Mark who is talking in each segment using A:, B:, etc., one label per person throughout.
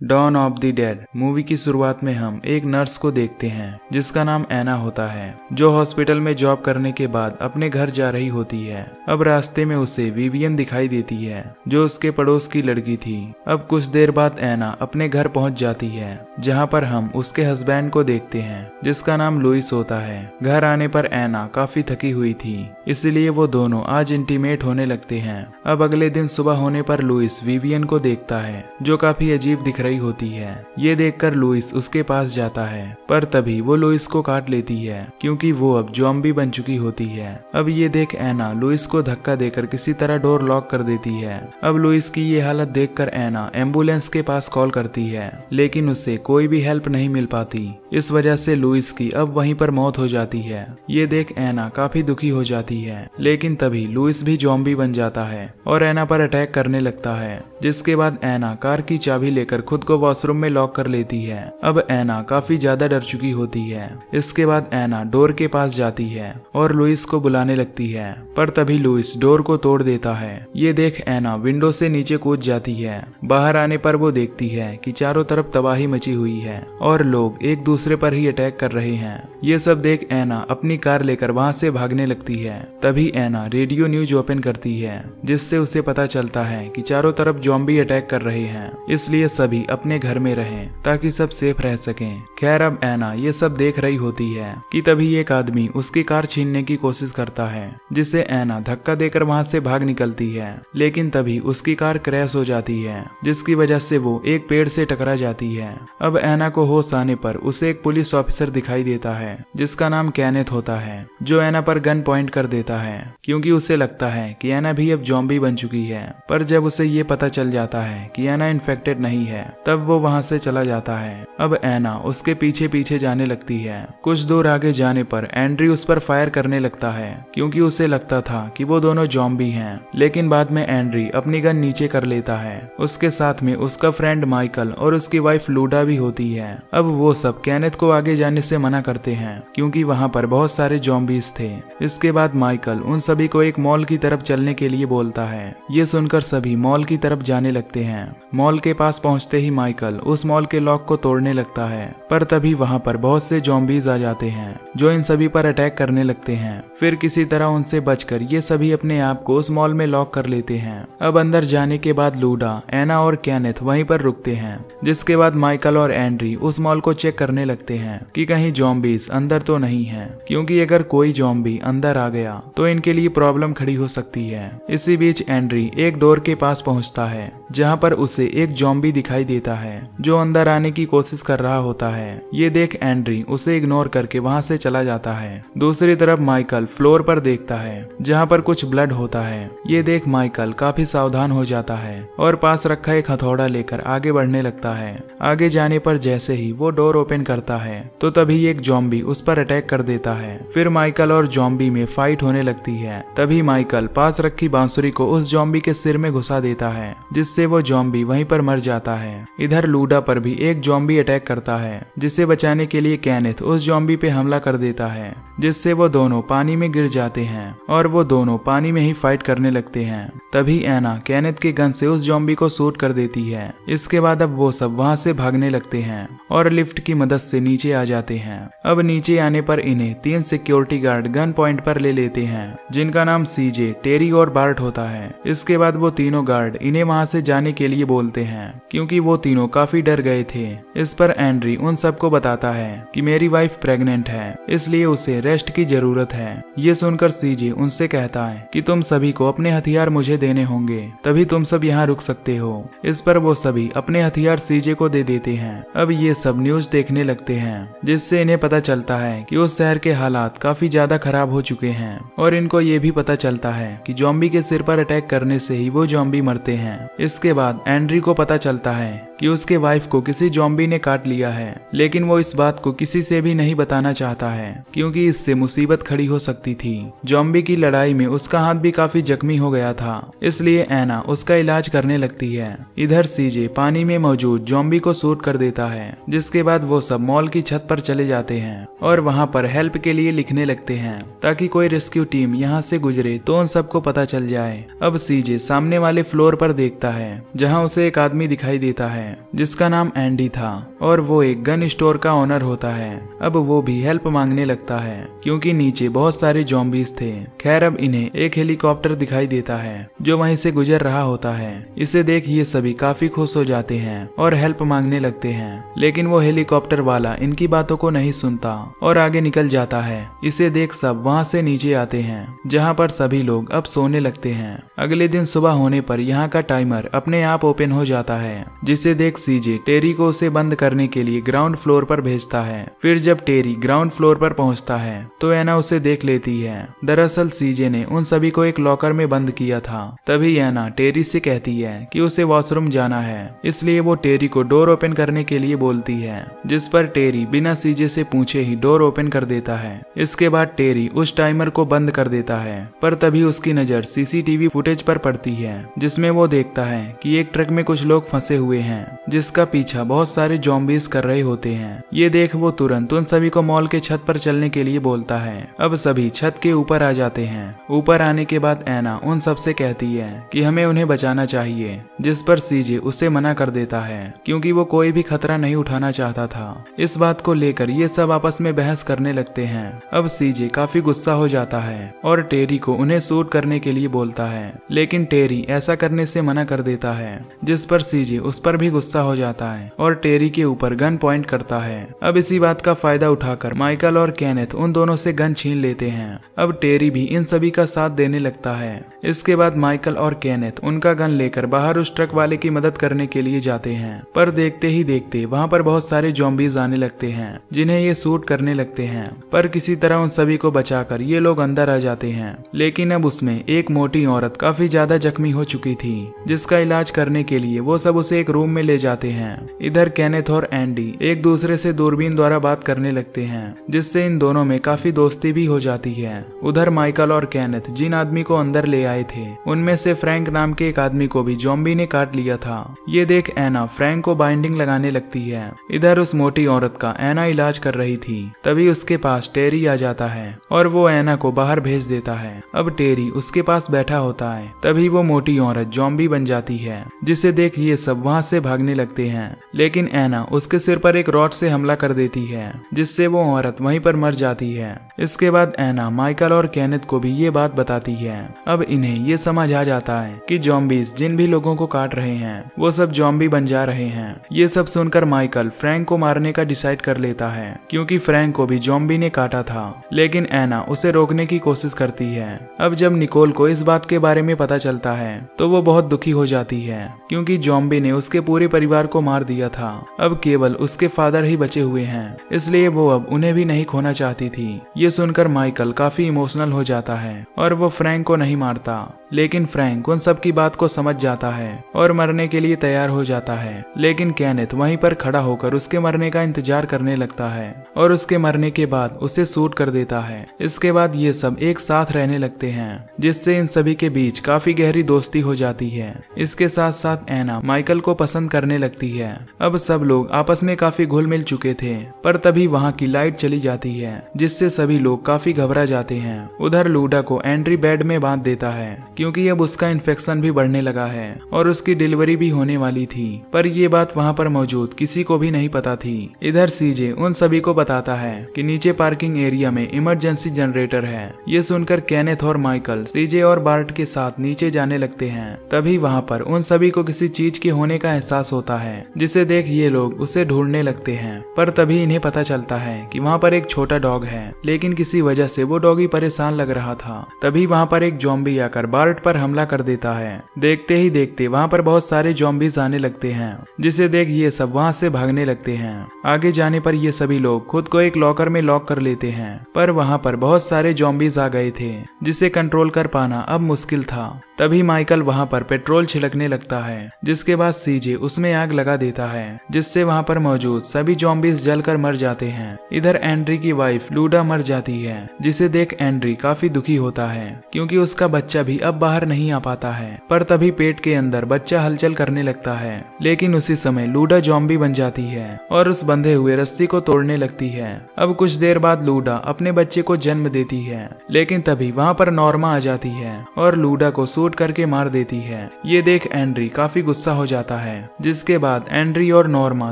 A: Don of the dead movie की शुरुआत में हम एक नर्स को देखते हैं जिसका नाम एना होता है, जो हॉस्पिटल में जॉब करने के बाद अपने घर जा रही होती है। अब रास्ते में उसे विवियन दिखाई देती है जो उसके पड़ोस की लड़की थी। अब कुछ देर बाद एना अपने घर पहुंच जाती है जहां पर हम उसके हस्बैंड को देखते हैं जिसका नाम लुइस होता है। घर आने पर एना काफी थकी हुई थी, इसलिए वो दोनों आज इंटीमेट होने लगते हैं। अब अगले दिन सुबह होने पर लुइस विवियन को देखता है जो काफी अजीब दिख रही होती है। ये देखकर लुइस उसके पास जाता है पर तभी वो लुइस को काट लेती है क्योंकि वो अब ज़ॉम्बी बन चुकी होती है। अब ये देख एना लुइस को धक्का देकर किसी तरह डोर लॉक कर देती है। अब लुइस की ये हालत देखकर एना एम्बुलेंस के पास कॉल करती है लेकिन उसे कोई भी हेल्प नहीं मिल पाती। इस वजह से लुइस की अब वहीं पर मौत हो जाती है। ये देख एना काफी दुखी हो जाती है लेकिन तभी लुइस भी ज़ॉम्बी बन जाता है और एना पर अटैक करने लगता है, जिसके बाद एना कार की चाबी लेकर खुद को वॉशरूम में लॉक कर लेती है। अब एना काफी ज्यादा डर चुकी होती है। इसके बाद एना डोर के पास जाती है और लुइस को बुलाने लगती है पर तभी लुइस डोर को तोड़ देता है। ये देख एना विंडो से नीचे कूद जाती है। बाहर आने पर वो देखती है कि चारों तरफ तबाही मची हुई है और लोग एक दूसरे पर ही अटैक कर रहे हैं। ये सब देख एना अपनी कार लेकर वहाँ से भागने लगती है। तभी एना रेडियो न्यूज ओपन करती है जिससे उसे पता चलता है कि चारों तरफ ज़ॉम्बी अटैक कर रहे हैं, इसलिए सभी अपने घर में रहें ताकि सब सेफ रह सकें। खैर अब एना ये सब देख रही होती है कि तभी एक आदमी उसकी कार छीनने की कोशिश करता है, जिसे एना धक्का देकर वहां से भाग निकलती है। लेकिन तभी उसकी कार क्रैश हो जाती है जिसकी वजह से वो एक पेड़ से टकरा जाती है। अब एना को होश आने पर उसे एक पुलिस ऑफिसर दिखाई देता है जिसका नाम कैनेथ होता है, जो एना पर गन पॉइंट कर देता है क्योंकि उसे लगता है कि एना भी अब ज़ॉम्बी बन चुकी है। पर जब उसे ये पता चल जाता है कि एना इन्फेक्टेड नहीं है तब वो वहां से चला जाता है। अब एना उसके पीछे पीछे जाने लगती है। कुछ दूर आगे जाने पर एंड्री उस पर फायर करने लगता है क्योंकि उसे लगता था कि वो दोनों ज़ॉम्बी हैं, लेकिन बाद में एंड्री अपनी गन नीचे कर लेता है। उसके साथ में उसका फ्रेंड माइकल और उसकी वाइफ लूडा भी होती है। अब वो सब कैनेथ को आगे जाने से मना करते हैं क्योंकि वहाँ पर बहुत सारे ज़ॉम्बीज थे। इसके बाद माइकल उन सभी को एक मॉल की तरफ चलने के लिए बोलता है। ये सुनकर सभी मॉल की तरफ जाने लगते हैं। मॉल के पास पहुंचते ही माइकल उस मॉल के लॉक को तोड़ने लगता है पर तभी वहां पर बहुत से ज़ॉम्बीज आ जाते हैं जो इन सभी पर अटैक करने लगते हैं। फिर किसी तरह उनसे बचकर ये सभी अपने आप को उस मॉल में लॉक कर लेते हैं। अब अंदर जाने के बाद लूडा, एना और कैनेथ वहीं पर रुकते हैं, जिसके बाद माइकल और एंड्री उस मॉल को चेक करने लगते हैं कि कहीं ज़ॉम्बीज अंदर तो नहीं है, क्योंकि अगर कोई ज़ॉम्बी अंदर आ गया तो इनके लिए प्रॉब्लम खड़ी हो सकती है। इसी बीच एंड्री एक डोर के पास पहुंचता है जहां पर उसे एक ज़ॉम्बी दिखाई देता है जो अंदर आने की कोशिश कर रहा होता है। ये देख एंड्री उसे इग्नोर करके वहां से चला जाता है। दूसरी तरफ माइकल फ्लोर पर देखता है जहां पर कुछ ब्लड होता है। ये देख माइकल काफी सावधान हो जाता है और पास रखा एक हथौड़ा लेकर आगे बढ़ने लगता है। आगे जाने पर जैसे ही वो डोर ओपन करता है तो तभी एक ज़ॉम्बी उस पर अटैक कर देता है। फिर माइकल और ज़ॉम्बी में फाइट होने लगती है। तभी माइकल पास रखी बांसुरी को उस ज़ॉम्बी के सिर में घुसा देता है जिससे वो ज़ॉम्बी वहीं पर मर जाता है। इधर लूडा पर भी एक ज़ॉम्बी अटैक करता है, जिसे बचाने के लिए कैनेथ उस ज़ॉम्बी पे हमला कर देता है जिससे वो दोनों पानी में गिर जाते हैं और वो दोनों पानी में ही फाइट करने लगते हैं। तभी एना कैनेथ के गन से उस ज़ॉम्बी को शूट कर देती है। इसके बाद अब वो सब वहां से भागने लगते हैं और लिफ्ट की मदद से नीचे आ जाते हैं। अब नीचे आने पर इन्हें 3 सिक्योरिटी गार्ड गन पॉइंट पर ले लेते हैं जिनका नाम सीजे, टेरी और बार्ट होता है। इसके बाद वो तीनों गार्ड इन्हें वहां से जाने के लिए बोलते हैं क्योंकि वो तीनों काफी डर गए थे। इस पर एंड्री उन सबको बताता है कि मेरी वाइफ प्रेग्नेंट है, इसलिए उसे रेस्ट की जरूरत है। ये सुनकर सीजे उनसे कहता है कि तुम सभी को अपने हथियार मुझे देने होंगे, तभी तुम सब यहाँ रुक सकते हो। इस पर वो सभी अपने हथियार सीजे को दे देते हैं। अब ये सब न्यूज देखने लगते हैं जिससे इन्हें पता चलता है कि उस शहर के हालात काफी ज्यादा खराब हो चुके हैं और इनको ये भी पता चलता है कि ज़ॉम्बी के सिर पर अटैक करने से ही वो ज़ॉम्बी मरते हैं। इसके बाद एंड्री को पता चलता है कि उसके वाइफ को किसी ज़ॉम्बी ने काट लिया है, लेकिन वो इस बात को किसी से भी नहीं बताना चाहता है क्योंकि इससे मुसीबत खड़ी हो सकती थी। ज़ॉम्बी की लड़ाई में उसका हाथ भी काफी जख्मी हो गया था, इसलिए एना उसका इलाज करने लगती है। इधर सीजे पानी में मौजूद ज़ॉम्बी को शूट कर देता है, जिसके बाद वो सब मॉल की छत पर चले जाते हैं और वहाँ पर हेल्प के लिए लिखने लगते हैं ताकि कोई रेस्क्यू टीम यहाँ से गुजरे तो उन सबको पता चल जाए। अब सीजे सामने वाले फ्लोर पर देखता है जहाँ उसे एक आदमी दिखाई देता है है जिसका नाम एंडी था और वो एक गन स्टोर का ओनर होता है। अब वो भी हेल्प मांगने लगता है क्योंकि नीचे बहुत सारे ज़ॉम्बीज थे। खैर अब इन्हें एक हेलीकॉप्टर दिखाई देता है जो वहीं से गुजर रहा होता है। इसे देख ये सभी काफी खुश हो जाते हैं और हेल्प मांगने लगते हैं, लेकिन वो हेलीकॉप्टर वाला इनकी बातों को नहीं सुनता और आगे निकल जाता है। इसे देख सब वहाँ से नीचे आते हैं जहाँ पर सभी लोग अब सोने लगते हैं। अगले दिन सुबह होने पर यहाँ का टाइमर अपने आप ओपन हो जाता है, जिसे देख सीजे टेरी को उसे बंद करने के लिए ग्राउंड फ्लोर पर भेजता है। फिर जब टेरी ग्राउंड फ्लोर पर पहुंचता है तो एना उसे देख लेती है। दरअसल सीजे ने उन सभी को एक लॉकर में बंद किया था। तभी एना टेरी से कहती है कि उसे वॉशरूम जाना है, इसलिए वो टेरी को डोर ओपन करने के लिए बोलती है, जिस पर टेरी बिना सीजे से पूछे ही डोर ओपन कर देता है। इसके बाद टेरी उस टाइमर को बंद कर देता है, पर तभी उसकी नजर सीसीटीवी फुटेज पर पड़ती है जिसमें वो देखता है कि एक ट्रक में कुछ लोग फंसे हुए हैं जिसका पीछा बहुत सारे ज़ॉम्बीज कर रहे होते हैं। ये देख वो तुरंत उन सभी को मॉल के छत पर चलने के लिए बोलता है। अब सभी छत के ऊपर आ जाते हैं। ऊपर आने के बाद एना उन सबसे कहती है कि हमें उन्हें बचाना चाहिए, जिस पर सीजे उसे मना कर देता है क्योंकि वो कोई भी खतरा नहीं उठाना चाहता था। इस बात को लेकर ये सब आपस में बहस करने लगते हैं। अब सीजे काफी गुस्सा हो जाता है और टेरी को उन्हें शूट करने के लिए बोलता है, लेकिन टेरी ऐसा करने से मना कर देता है, जिस पर सीजे उस पर भी गुस्सा हो जाता है और टेरी के ऊपर गन पॉइंट करता है। अब इसी बात का फायदा उठाकर माइकल और केनेथ उन दोनों से गन छीन लेते हैं। अब टेरी भी इन सभी का साथ देने लगता है। इसके बाद माइकल और केनेथ उनका गन लेकर बाहर उस ट्रक वाले की मदद करने के लिए जाते हैं, पर देखते ही देखते वहाँ पर बहुत सारे ज़ॉम्बीज आने लगते हैं जिन्हें ये शूट करने लगते हैं। पर किसी तरह उन सभी को बचाकर ये लोग अंदर आ जाते हैं, लेकिन अब उसमें एक मोटी औरत काफी ज्यादा जख्मी हो चुकी थी, जिसका इलाज करने के लिए वो सब उसे एक रूम में ले जाते हैं। इधर केनेथ और एंडी एक दूसरे से दूरबीन द्वारा बात करने लगते हैं, जिससे इन दोनों में काफी दोस्ती भी हो जाती है। उधर माइकल और केनेथ जिन आदमी को अंदर ले आए थे उनमें से फ्रैंक नाम के एक आदमी को भी ज़ॉम्बी ने काट लिया था। ये देख एना फ्रैंक को बाइंडिंग लगाने लगती है। इधर उस मोटी औरत का एना इलाज कर रही थी। तभी उसके पास टेरी आ जाता है और वो एना को बाहर भेज देता है। अब टेरी उसके पास बैठा होता है। तभी वो मोटी औरत ज़ॉम्बी बन जाती है, जिसे देख ये सब वहाँ से भागने लगते हैं, लेकिन एना उसके सिर पर एक रॉड से हमला कर देती है, जिससे वो औरत वहीं पर मर जाती है। इसके बाद एना माइकल और केनेथ को भी ये बात बताती है। अब इन्हें ये समझ आ जाता है कि ज़ॉम्बीज जिन भी लोगों को काट रहे हैं वो सब ज़ॉम्बी बन जा रहे हैं। ये सब सुनकर माइकल फ्रैंक को मारने का डिसाइड कर लेता है, क्योंकि फ्रैंक को भी ज़ॉम्बी ने काटा था, लेकिन एना उसे रोकने की कोशिश करती है। अब जब निकोल को इस बात के बारे में पता चलता है तो वो बहुत दुखी हो जाती है, क्योंकि ज़ॉम्बी ने उसके पूरे परिवार को मार दिया था। अब केवल उसके फादर ही बचे हुए हैं, इसलिए वो अब उन्हें भी नहीं खोना चाहती थी। ये सुनकर माइकल काफी इमोशनल हो जाता है और वो फ्रैंक को नहीं मारता, लेकिन फ्रैंक उन सब की बात को समझ जाता है और मरने के लिए तैयार हो जाता है। लेकिन केनेथ वहीं पर खड़ा होकर उसके मरने का इंतजार करने लगता है और उसके मरने के बाद उसे शूट कर देता है। इसके बाद ये सब एक साथ रहने लगते हैं, जिससे इन सभी के बीच काफी गहरी दोस्ती हो जाती है। इसके साथ साथ एना माइकल को पसंद करने लगती है। अब सब लोग आपस में काफी घुल मिल चुके थे, पर तभी वहाँ की लाइट चली जाती है, जिससे सभी लोग काफी घबरा जाते हैं। उधर लूडा को एंड्री बेड में बांध देता है, क्योंकि अब उसका इन्फेक्शन भी बढ़ने लगा है और उसकी डिलीवरी भी होने वाली थी, पर ये बात वहाँ पर मौजूद किसी को भी नहीं पता थी। इधर सीजे उन सभी को बताता है कि नीचे पार्किंग एरिया में इमरजेंसी जनरेटर है। ये सुनकर केनेथ और माइकल सीजे और बार्ट के साथ नीचे जाने लगते हैं। तभी वहाँ पर उन सभी को किसी चीज के होने का एहसास होता है, जिसे देख ये लोग उसे ढूंढने लगते हैं। पर तभी इन्हें पता चलता है कि वहाँ पर एक छोटा डॉग है, लेकिन किसी वजह से वो डॉगी परेशान लग रहा था। तभी वहाँ पर एक ज़ॉम्बी आकर बार्ट पर हमला कर देता है। देखते ही देखते वहाँ पर बहुत सारे ज़ॉम्बीज आने लगते हैं, जिसे देख ये सब वहाँ से भागने लगते हैं। आगे जाने पर ये सभी लोग खुद को एक लॉकर में लॉक कर लेते हैं, पर वहाँ पर बहुत सारे ज़ॉम्बीज आ गए थे, जिसे कंट्रोल कर पाना अब मुश्किल था। तभी माइकल वहाँ पर पेट्रोल छिड़कने लगता है, जिसके बाद सीजे उसमें आग लगा देता है, जिससे वहाँ पर मौजूद सभी ज़ॉम्बीज जलकर मर जाते हैं। इधर एंड्री की वाइफ लूडा मर जाती है, जिसे देख एंड्री काफी दुखी होता है, क्योंकि उसका बच्चा भी अब बाहर नहीं आ पाता है। पर तभी पेट के अंदर बच्चा हलचल करने लगता है, लेकिन उसी समय लूडा ज़ॉम्बी बन जाती है और उस बंधे हुए रस्सी को तोड़ने लगती है। अब कुछ देर बाद लूडा अपने बच्चे को जन्म देती है, लेकिन तभी वहाँ पर नॉर्मा आ जाती है और लूडा को शूट करके मार देती है। ये देख एंड्री काफी गुस्सा हो जाता है जिसके बाद एंड्री और नॉर्मा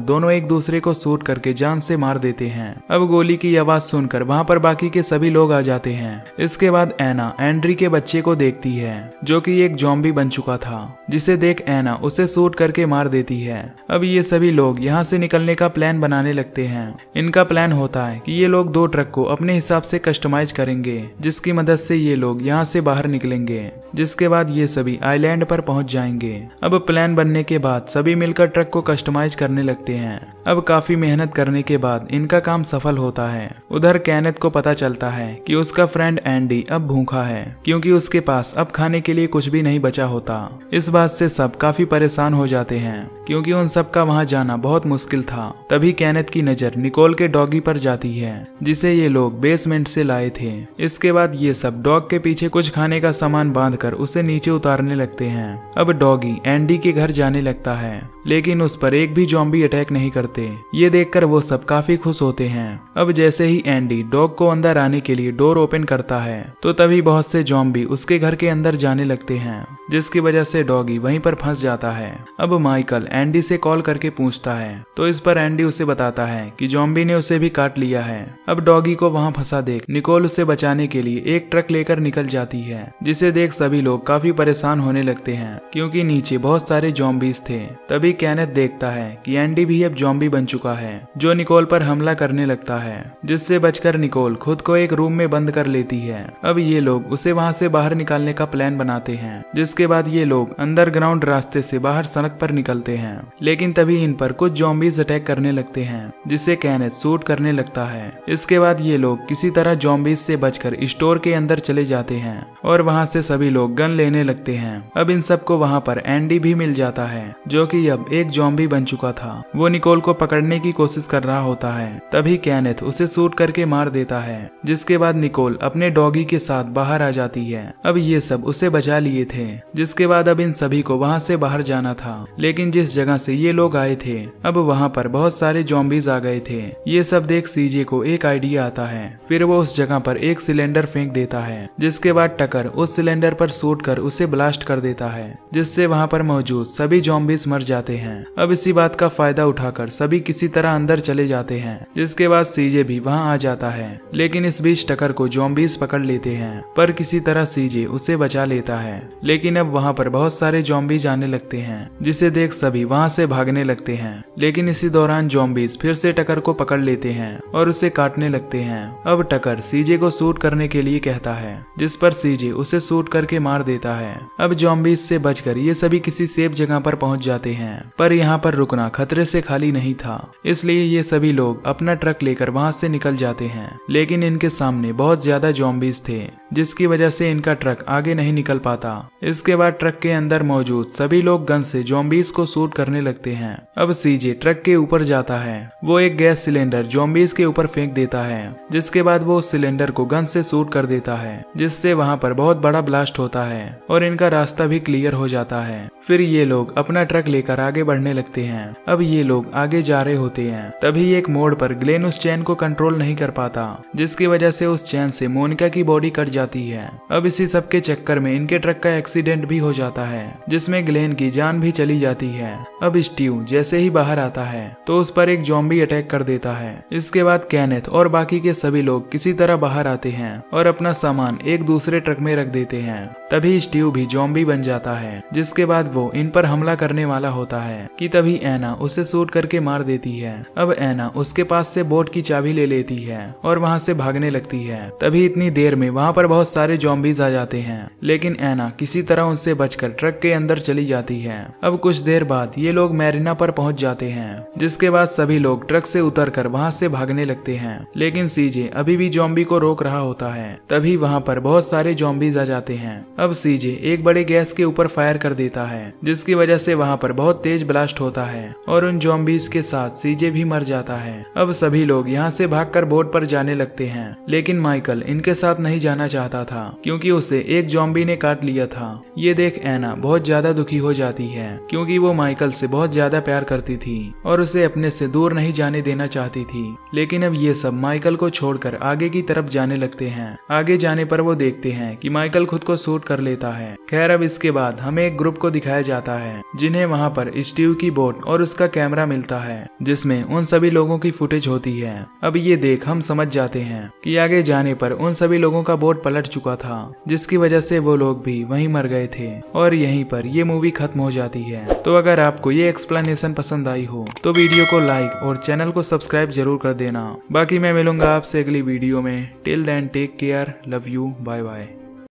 A: दोनों एक दूसरे को शूट करके जान से मार देते हैं। अब गोली की आवाज सुनकर वहाँ पर बाकी के सभी लोग आ जाते हैं। इसके बाद एना एंड्री के बच्चे को देखती है जो कि एक ज़ॉम्बी बन चुका था, जिसे देख एना उसे शूट करके मार देती है। अब ये सभी लोग यहाँ से निकलने का प्लान बनाने लगते हैं। इनका प्लान होता है कि ये लोग 2 ट्रक को अपने हिसाब से कस्टमाइज करेंगे, जिसकी मदद से ये लोग यहाँ से बाहर निकलेंगे। जिसके बाद ये सभी आइलैंड पर पहुंच जाएंगे। अब प्लान बनने के बाद सभी मिलकर ट्रक को कस्टमाइज करने लगते हैं। अब काफी मेहनत करने के बाद इनका काम सफल होता है। उधर कैनेथ को पता चलता है कि उसका फ्रेंड एंडी अब भूखा है, क्योंकि उसके पास अब खाने के लिए कुछ भी नहीं बचा होता। इस बात से सब काफी परेशान हो जाते हैं, क्योंकि उन सब का वहां जाना बहुत मुश्किल था। तभी कैनेथ की नजर निकोल के डॉगी पर जाती है, जिसे ये लोग बेसमेंट से लाए थे। इसके बाद ये सब डॉग के पीछे कुछ खाने का सामान बांधकर उसे नीचे उतारने लगते हैं। अब डॉगी एंडी के घर जाने लगता है, लेकिन उस पर एक भी ज़ॉम्बी अटैक नहीं करते। ये देखकर वो सब काफी खुश होते हैं। अब जैसे ही एंडी डॉग को अंदर आने के लिए डोर ओपन करता है, तो तभी बहुत से ज़ॉम्बी उसके घर के अंदर जाने लगते हैं, जिसकी वजह से डॉगी वहीं पर फंस जाता है। अब माइकल एंडी से कॉल करके पूछता है, तो इस पर एंडी उसे बताता है कि ज़ॉम्बी ने उसे भी काट लिया है। अब डॉगी को वहां फंसा देख निकोल उसे बचाने के लिए एक ट्रक लेकर निकल जाती है, जिसे देख सभी लोग काफी परेशान होने लगते हैं, क्योंकि नीचे बहुत सारे ज़ॉम्बीज थे। तभी कैनेथ देखता है कि एंडी भी अब ज़ॉम्बी बन चुका है, जो निकोल पर हमला करने लगता है, जिससे बचकर निकोल खुद को एक रूम में बंद कर लेती है। अब ये लोग उसे वहां से बाहर निकालने का प्लान बनाते हैं, जिसके बाद ये लोग अंडरग्राउंड रास्ते से बाहर सड़क पर निकलते हैं। लेकिन तभी इन पर कुछ ज़ॉम्बीज अटैक करने लगते हैं, जिससे कैनेथ शूट करने लगता है। इसके बाद ये लोग किसी तरह ज़ॉम्बीज से बचकर स्टोर के अंदर चले जाते हैं और वहां से सभी लोग गन लेने लगते हैं। अब इन सबको वहां पर एंडी भी मिल जाता है, जो कि अब एक ज़ॉम्बी बन चुका था। वो निकोल को पकड़ने की कोशिश कर रहा होता है। तभी कैनेथ उसे शूट करके मार देता है, जिसके बाद निकोल अपने डॉगी के साथ बाहर आ जाती है। अब ये सब उसे बचा लिए थे, जिसके बाद अब इन सभी को वहां से बाहर जाना था। लेकिन जिस जगह से ये लोग आए थे, अब वहां पर बहुत सारे ज़ॉम्बीज आ गए थे। ये सब देख सीजे को एक आइडिया आता है। फिर वो उस जगह पर एक सिलेंडर फेंक देता है, जिसके बाद टकर उस सिलेंडर पर शूट कर उसे ब्लास्ट कर देता है, जिससे वहां पर मौजूद सभी ज़ॉम्बीज मर जाते हैं। अब इसी बात का फायदा उठाकर सभी किसी तरह अंदर चले जाते हैं, जिसके बाद सीजे भी वहां आ जाता है। लेकिन इस बीच टकर को ज़ॉम्बीज पकड़ लेते हैं, पर किसी तरह सीजे उसे बचा लेता है। लेकिन अब वहां पर बहुत सारे ज़ॉम्बीज आने लगते हैं, जिसे देख सभी वहां से भागने लगते हैं। लेकिन इसी दौरान ज़ॉम्बीज फिर से टकर को पकड़ लेते हैं और उसे काटने लगते हैं। अब टकर सीजे को शूट करने के लिए कहता है, जिस पर सीजे उसे शूट करके मार देता है। अब ज़ॉम्बीज से बचकर ये सभी किसी सेफ जगह पर पहुंच जाते हैं, पर यहाँ पर रुकना खतरे से खाली नहीं था, इसलिए ये सभी लोग अपना ट्रक लेकर वहां से निकल जाते हैं। लेकिन इनके सामने बहुत ज्यादा ज़ॉम्बीज थे, जिसकी वजह से इनका ट्रक आगे नहीं निकल पाता। इसके बाद ट्रक के अंदर मौजूद सभी लोग गन से ज़ॉम्बीज को शूट करने लगते हैं। अब सीजे ट्रक के ऊपर जाता है। वो एक गैस सिलेंडर ज़ॉम्बीज के ऊपर फेंक देता है, जिसके बाद वो उस सिलेंडर को गन से शूट कर देता है, जिससे वहां पर बहुत बड़ा ब्लास्ट होता है और इनका रास्ता भी क्लियर हो जाता है। फिर ये लोग अपना ट्रक लेकर आगे बढ़ने लगते हैं। अब ये लोग आगे जा रहे होते हैं, तभी एक मोड़ पर ग्लेन उस चैन को कंट्रोल नहीं कर पाता, जिसकी वजह से उस चैन से मोनिका की बॉडी कट जाती है। अब इसी सब के चक्कर में इनके ट्रक का एक्सीडेंट भी हो जाता है, जिसमें ग्लेन की जान भी चली जाती है। अब स्टीव जैसे ही बाहर आता है, तो उस पर एक ज़ॉम्बी अटैक कर देता है। इसके बाद कैनेथ और बाकी के सभी लोग किसी तरह बाहर आते हैं और अपना सामान एक दूसरे ट्रक में रख देते हैं। तभी स्टीव भी ज़ॉम्बी बन जाता है, जिसके बाद वो इन पर हमला करने वाला होता है कि तभी एना उसे शूट करके मार देती है। अब एना उसके पास से बोट की चाबी ले लेती है और वहां से भागने लगती है। तभी इतनी देर में वहां पर बहुत सारे ज़ॉम्बीज आ जाते हैं, लेकिन एना किसी तरह उनसे बचकर ट्रक के अंदर चली जाती है। अब कुछ देर बाद ये लोग मैरिना पर पहुंच जाते हैं, जिसके बाद सभी लोग ट्रक से उतरकर वहां से भागने लगते हैं। लेकिन सीजे अभी भी ज़ॉम्बी को रोक रहा होता है। तभी वहां पर बहुत सारे ज़ॉम्बीज आ जाते हैं। अब सीजे एक बड़े गैस के ऊपर फायर कर देता है, जिसकी वजह से वहां पर बहुत तेज ब्लास्ट होता है और उन ज़ॉम्बीज के साथ सीजे भी मर जाता है। अब सभी लोग यहाँ से भागकर बोट पर जाने लगते हैं, लेकिन माइकल इनके साथ नहीं जाना चाहता था, क्योंकि उसे एक ज़ॉम्बी ने काट लिया था। ये देख एना बहुत ज्यादा दुखी हो जाती है, क्योंकि वो माइकल से बहुत ज्यादा प्यार करती थी और उसे अपने से दूर नहीं जाने देना चाहती थी। लेकिन अब ये सब माइकल को छोड़कर आगे की तरफ जाने लगते हैं। आगे जाने पर वो देखते हैं कि माइकल खुद को शूट कर लेता है। खैर अब इसके बाद हमें एक ग्रुप को दिखाया दिखाया जाता है जिन्हें वहाँ पर स्टीव की बोट और उसका कैमरा मिलता है जिसमें उन सभी लोगों की फुटेज होती है। अब ये देख हम समझ जाते हैं कि आगे जाने पर उन सभी लोगों का बोट पलट चुका था जिसकी वजह से वो लोग भी वहीं मर गए थे और यहीं पर ये मूवी खत्म हो जाती है। तो अगर आपको ये एक्सप्लेनेशन पसंद आई हो तो वीडियो को लाइक और चैनल को सब्सक्राइब जरूर कर देना। बाकी मैं मिलूंगा आपसे अगली वीडियो में। Till then take care, love you, bye bye.